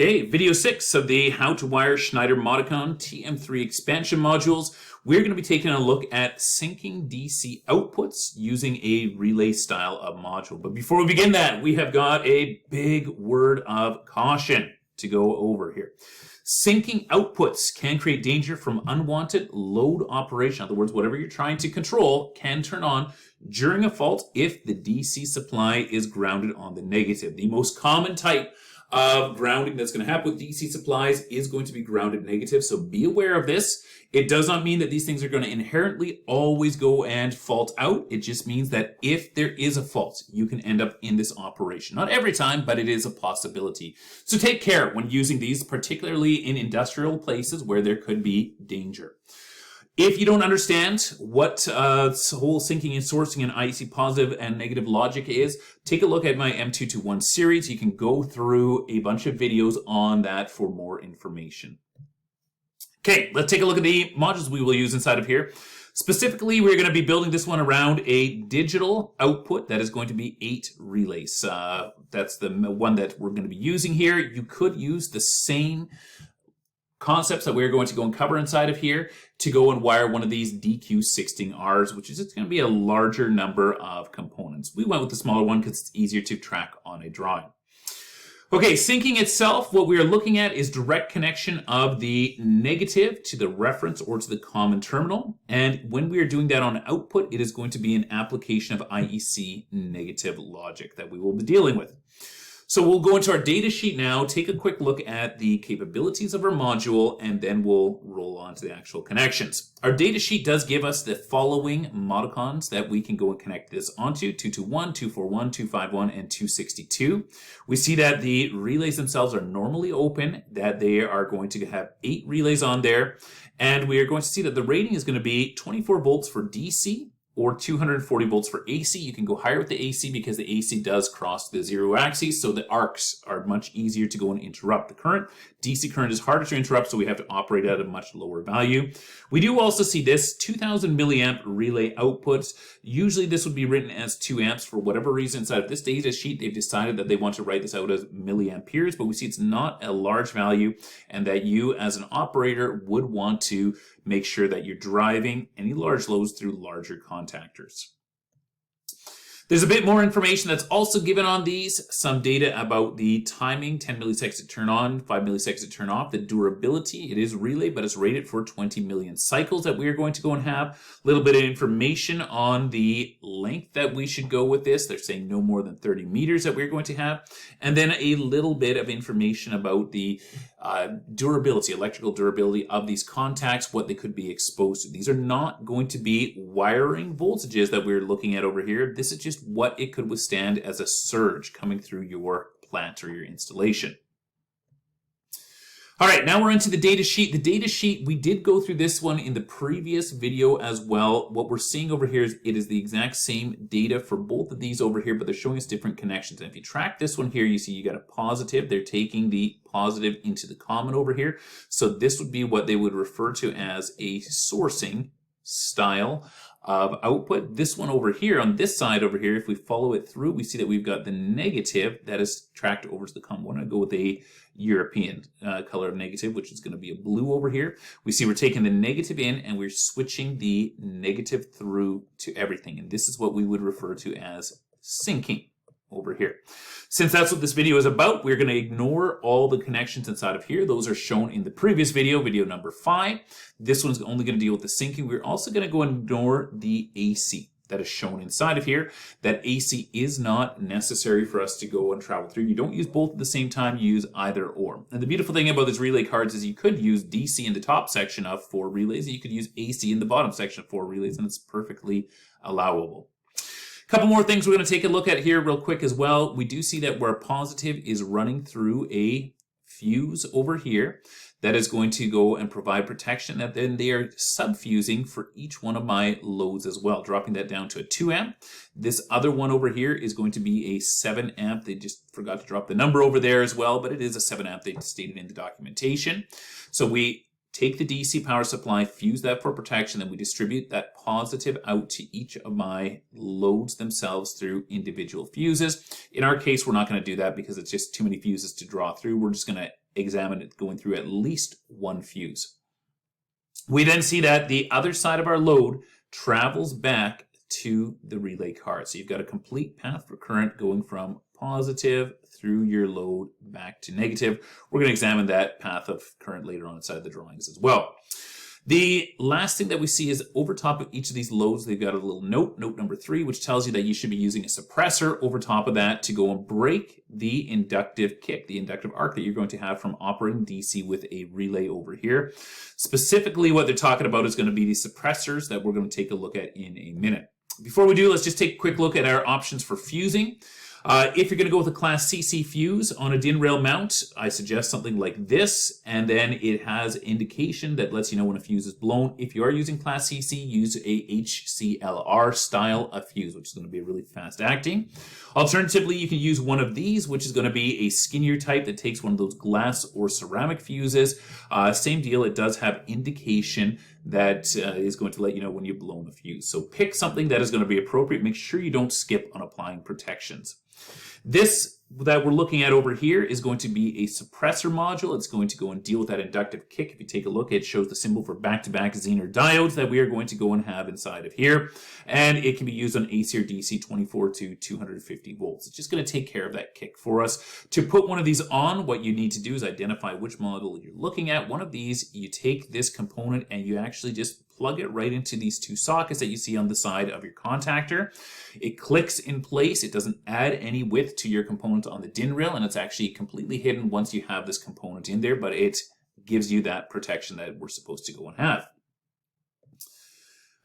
Okay, video 6 of the How to Wire Schneider Modicon TM3 expansion modules. We're going to be taking a look at syncing DC outputs using a relay style of module. But before we begin that, we have got a big word of caution to go over here. Syncing outputs can create danger from unwanted load operation. In other words, whatever you're trying to control can turn on during a fault if the DC supply is grounded on the negative. The most common type of grounding that's going to happen with DC supplies is going to be grounded negative, so be aware of this. It does not mean that these things are going to inherently always go and fault out. It just means that if there is a fault, you can end up in this operation. Not every time, but it is a possibility. So take care when using these, particularly in industrial places where there could be danger. If you don't understand what whole syncing and sourcing and IEC positive and negative logic is, take a look at my M221 series. You can go through a bunch of videos on that for more information. Okay, let's take a look at the modules we will use inside of here. Specifically, we're going to be building this one around a digital output that is going to be 8 relays. That's the one that we're going to be using here. You could use the same concepts that we're going to go and cover inside of here to go and wire one of these DQ8Rs, which is just going to be a larger number of components. We went with the smaller one because it's easier to track on a drawing. Okay, syncing itself, what we are looking at is direct connection of the negative to the reference or to the common terminal. And when we are doing that on output, it is going to be an application of IEC negative logic that we will be dealing with. So we'll go into our data sheet now, take a quick look at the capabilities of our module, and then we'll roll on to the actual connections. Our data sheet does give us the following modicons that we can go and connect this onto: 221, 241, 251, and 262. We see that the relays themselves are normally open, that they are going to have 8 relays on there, and we are going to see that the rating is going to be 24 volts for DC, or 240 volts for AC. You can go higher with the AC because the AC does cross the 0 axis, so the arcs are much easier to go and interrupt the current. DC current is harder to interrupt, so we have to operate at a much lower value. We do also see this 2000 milliamp relay output. Usually this would be written as 2 amps. For whatever reason, inside of this data sheet, they've decided that they want to write this out as milliamperes, but we see it's not a large value, and that you as an operator would want to make sure that you're driving any large loads through larger contactors. There's a bit more information that's also given on these. Some data about the timing, 10 milliseconds to turn on, 5 milliseconds to turn off. The durability, it is relay, but it's rated for 20 million cycles that we are going to go and have. A little bit of information on the length that we should go with this. They're saying no more than 30 meters that we're going to have. And then a little bit of information about the durability, electrical durability of these contacts, what they could be exposed to. These are not going to be wiring voltages that we're looking at over here. This is just what it could withstand as a surge coming through your plant or your installation. All right, now we're into the data sheet. The data sheet, we did go through this one in the previous video as well. What we're seeing over here is it is the exact same data for both of these over here, but they're showing us different connections. And if you track this one here, you see you got a positive. They're taking the positive into the common over here. So this would be what they would refer to as a sourcing style of output. This one over here, on this side over here, if we follow it through, we see that we've got the negative that is tracked over to the common. We're going to go with a European color of negative, which is going to be a blue over here. We see we're taking the negative in and we're switching the negative through to everything. And this is what we would refer to as syncing over here. Since that's what this video is about, we're going to ignore all the connections inside of here. Those are shown in the previous video, video number 5. This one's only going to deal with the syncing. We're also going to go and ignore the AC that is shown inside of here. That AC is not necessary for us to go and travel through. You don't use both at the same time, you use either or. And the beautiful thing about these relay cards is you could use DC in the top section of 4 relays, and you could use AC in the bottom section of 4 relays, and it's perfectly allowable. A couple more things we're going to take a look at here real quick as well. We do see that where positive is running through a fuse over here, that is going to go and provide protection, that then they are subfusing for each one of my loads as well, dropping that down to a 2 amp. This other one over here is going to be a 7 amp. They just forgot to drop the number over there as well, but it is a 7 amp they stated in the documentation. So we take the DC power supply, fuse that for protection, then we distribute that positive out to each of my loads themselves through individual fuses. In our case, we're not going to do that because it's just too many fuses to draw through. We're just going to examine it going through at least one fuse. We then see that the other side of our load travels back to the relay card. So you've got a complete path for current going from positive through your load back to negative. We're going to examine that path of current later on inside the drawings as well. The last thing that we see is over top of each of these loads, they've got a little note number 3, which tells you that you should be using a suppressor over top of that to go and break the inductive kick, the inductive arc that you're going to have from operating DC with a relay over here. Specifically, what they're talking about is going to be the suppressors that we're going to take a look at in a minute. Before we do, let's just take a quick look at our options for fusing. If you're going to go with a Class CC fuse on a DIN rail mount, I suggest something like this, and then it has indication that lets you know when a fuse is blown. If you are using Class CC, use a HCLR style of fuse, which is going to be really fast acting. Alternatively, you can use one of these, which is going to be a skinnier type that takes one of those glass or ceramic fuses. Same deal, it does have indication that is going to let you know when you've blown a fuse. So pick something that is going to be appropriate. Make sure you don't skip on applying protections. This that we're looking at over here is going to be a suppressor module. It's going to go and deal with that inductive kick. If you take a look, it shows the symbol for back-to-back Zener diodes that we are going to go and have inside of here. And it can be used on AC or DC 24 to 250 volts. It's just going to take care of that kick for us. To put one of these on, what you need to do is identify which model you're looking at. One of these, you take this component and you actually just plug it right into these two sockets that you see on the side of your contactor. It clicks in place. It doesn't add any width to your component on the DIN rail, and it's actually completely hidden once you have this component in there, but it gives you that protection that we're supposed to go and have.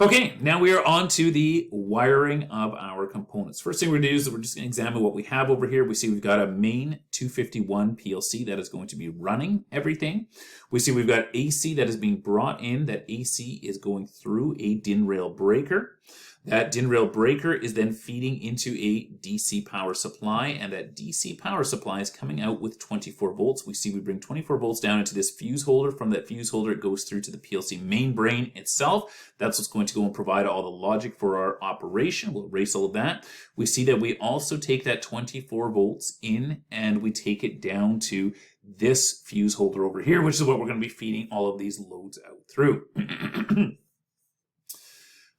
Okay, now we are on to the wiring of our components. First thing we're going to do is we're just going to examine what we have over here. We see we've got a main 251 PLC that is going to be running everything. We see we've got AC that is being brought in. That AC is going through a DIN rail breaker. That DIN rail breaker is then feeding into a DC power supply, and that DC power supply is coming out with 24 volts. We see we bring 24 volts down into this fuse holder. From that fuse holder, it goes through to the PLC main brain itself. That's what's going to go and provide all the logic for our operation. We'll erase all of that. We see that we also take that 24 volts in and we take it down to this fuse holder over here, which is what we're going to be feeding all of these loads out through.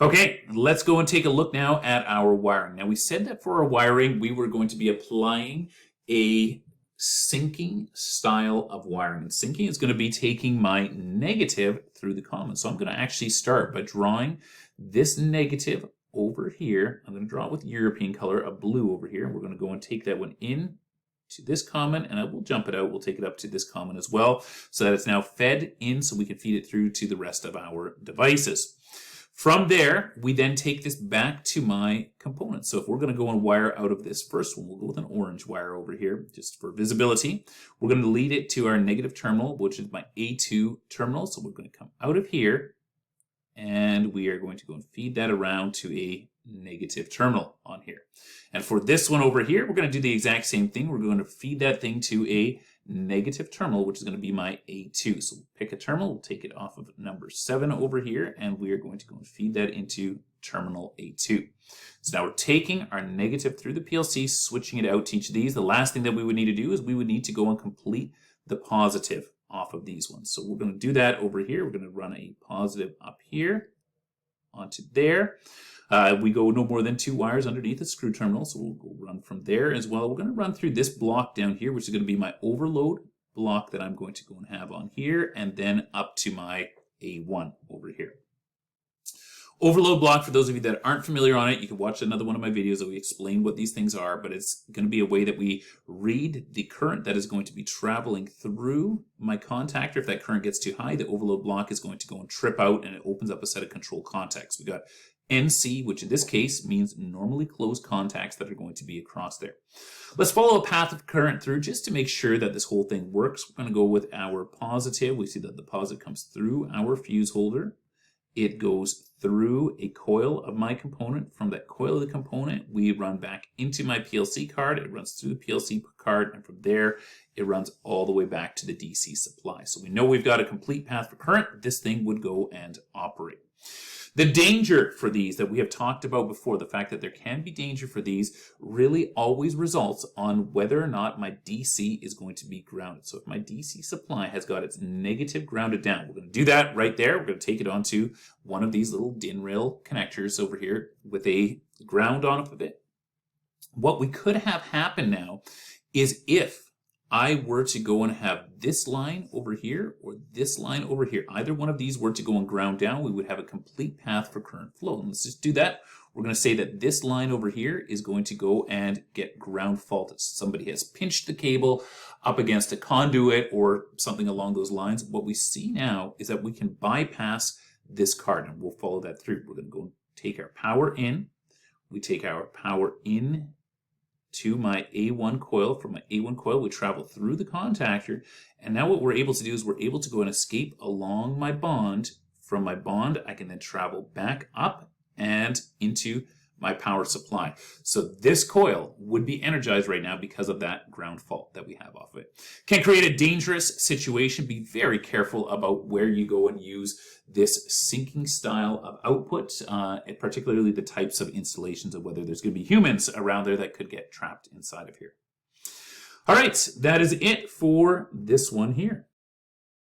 Okay, let's go and take a look now at our wiring. Now we said that for our wiring, we were going to be applying a sinking style of wiring. And sinking is going to be taking my negative through the common. So I'm going to actually start by drawing this negative over here. I'm going to draw it with European color, a blue over here. And we're going to go and take that one in to this common, and I will jump it out. We'll take it up to this common as well, so that it's now fed in so we can feed it through to the rest of our devices. From there, we then take this back to my component. So if we're going to go and wire out of this first one, we'll go with an orange wire over here just for visibility. We're going to lead it to our negative terminal, which is my A2 terminal. So we're going to come out of here and we are going to go and feed that around to a negative terminal on here. And for this one over here, we're going to do the exact same thing. We're going to feed that thing to a negative terminal, which is going to be my A2. So we'll pick a terminal, we'll take it off of number 7 over here, and we are going to go and feed that into terminal A2. So now we're taking our negative through the PLC, switching it out to each of these. The last thing that we would need to do is we would need to go and complete the positive off of these ones. So we're going to do that over here. We're going to run a positive up here onto there. We go no more than 2 wires underneath the screw terminal, so we'll go run from there as well. We're going to run through this block down here, which is going to be my overload block that I'm going to go and have on here, and then up to my A1 over here. Overload block, for those of you that aren't familiar on it, you can watch another one of my videos that we explain what these things are, but it's going to be a way that we read the current that is going to be traveling through my contactor. If that current gets too high, the overload block is going to go and trip out, and it opens up a set of control contacts. We got NC, which in this case means normally closed contacts that are going to be across there. Let's follow a path of current through just to make sure that this whole thing works. We're going to go with our positive. We see that the positive comes through our fuse holder. It goes through a coil of my component. From that coil of the component, we run back into my PLC card. It runs through the PLC card, and from there, it runs all the way back to the DC supply. So we know we've got a complete path for current. This thing would go and operate. The danger for these that we have talked about before, the fact that there can be danger for these, really always results on whether or not my DC is going to be grounded. So if my DC supply has got its negative grounded down, we're going to do that right there. We're going to take it onto one of these little DIN rail connectors over here with a ground on of it. What we could have happen now is if I were to go and have this line over here or this line over here, either one of these were to go and ground down, we would have a complete path for current flow. And let's just do that. We're going to say that this line over here is going to go and get ground faulted. Somebody has pinched the cable up against a conduit or something along those lines. What we see now is that we can bypass this card, and we'll follow that through. We're going to go and take our power in. We take our power in to my A1 coil. From my A1 coil, we travel through the contactor, and now what we're able to do is we're able to go and escape along my bond. From my bond, I can then travel back up and into my power supply. So this coil would be energized right now because of that ground fault that we have off of it. Can create a dangerous situation. Be very careful about where you go and use this syncing style of output, and particularly the types of installations of whether there's going to be humans around there that could get trapped inside of here. All right, that is it for this one here.